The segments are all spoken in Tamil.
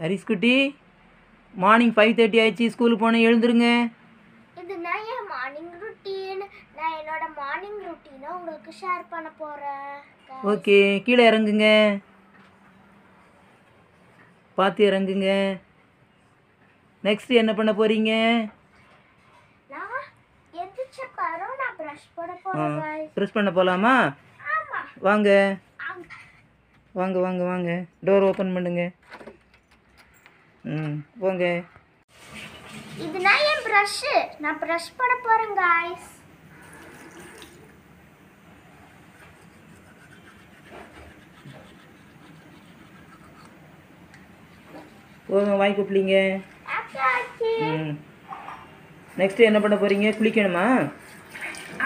ஹரிஸ் குட்டி, மார்னிங் 5:30 ஆயிடுச்சு, ஸ்கூலுக்கு போனேன், எழுந்துருங்க. இது நான் என் மார்னிங் ரொட்டீன். நான் என்னோட மார்னிங் ரொட்டீனை உங்களுக்கு ஷேர் பண்ண போகிறேன். ஓகே, கீழே இறங்குங்க, பார்த்து இறங்குங்க. நெக்ஸ்ட் என்ன பண்ண போகிறீங்க? நான் எந்திரிச்ச பிறகு நான் ப்ரஷ் பண்ண போகிறேன். ப்ரெஸ் பண்ண போகலாமா? வாங்க வாங்க வாங்க வாங்க, டோர் ஓப்பன் பண்ணுங்க. போங்க. இது நான் என் ப்ரஷ். நான் ப்ரஷ் பண்ண போகிறேன் காய்ஸ். போங்க, வாங்கி கூப்பிடுங்க. நெக்ஸ்ட்டு என்ன பண்ண போகிறீங்க? குளிக்கணுமா?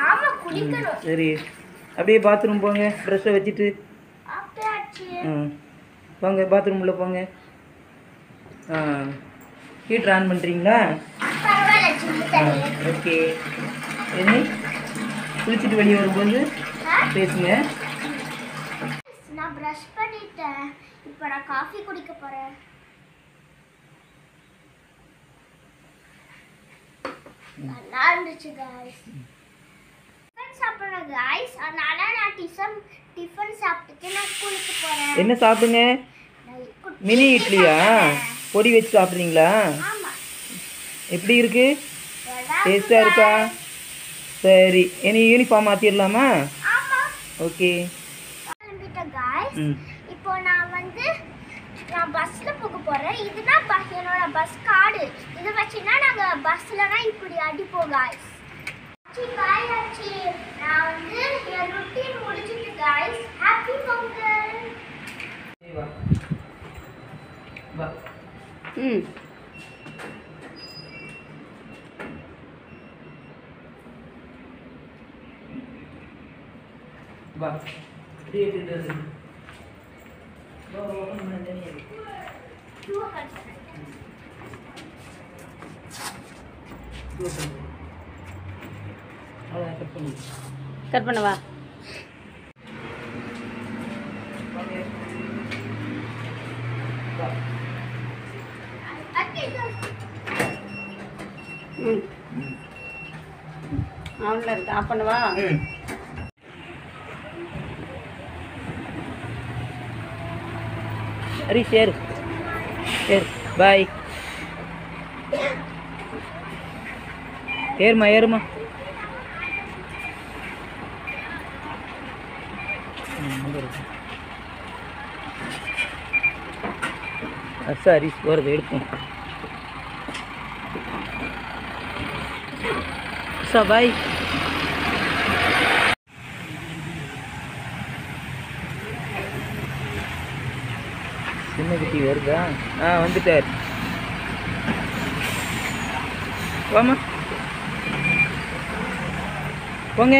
ஆமாம், குளிக்கணும். சரி, அப்படியே பாத்ரூம் போங்க, ப்ரெஷ்ஷை வச்சுட்டு. போங்க, பாத்ரூமில் போங்க. ஹீட்டர் ஆன் பண்ணுறீங்களா? ஓகே. என்ன குளிச்சுட்டு வெளியே வரும்போது பேசுங்க. நான் ப்ரஷ் பண்ணிட்டேன். இப்போ நான் காஃபி குடிக்க போகிறேன். நல்லா இருந்துச்சு காய்ஸ். டிஃபன் சாப்பிட்றேன் காய்ஸ். அதனால நான் டிஃபன் சாப்பிட்டுட்டு நான் ஸ்கூலுக்கு போகிறேன். என்ன சாப்பிடுங்க? மினி இட்லியா? பொடி வச்சு சாப்பிட்றீங்களா? எப்படி இருக்கு? டேஸ்டாக இருக்கா? சரி, இனி யூனிஃபார்ம் மாற்றிடலாமா? ஓகே. இப்போ நான் பஸ்ஸில் போக போகிறேன். இதுதான் என்னோட பஸ் கார்டு. இதை வச்சுன்னா நாங்கள் பஸ்ஸில்னா இப்படி அடிப்போம் காய்ஸ். ஆச்சு, நான் என் ரொட்டீன் முடிச்சுட்டு காய்ஸ். ஹாப்பி பொங்கல். வா. கட் பண்ணவா? அவ்வளோ இருக்கு. ஆஃப் பண்ணவா? சரி, சரி சரி, பாய். ஏறுமா. சரி, போகிறது எடுப்போம். பாய். சின்ன குட்டி வருதா? வந்துட்டார். வாமா, போங்க.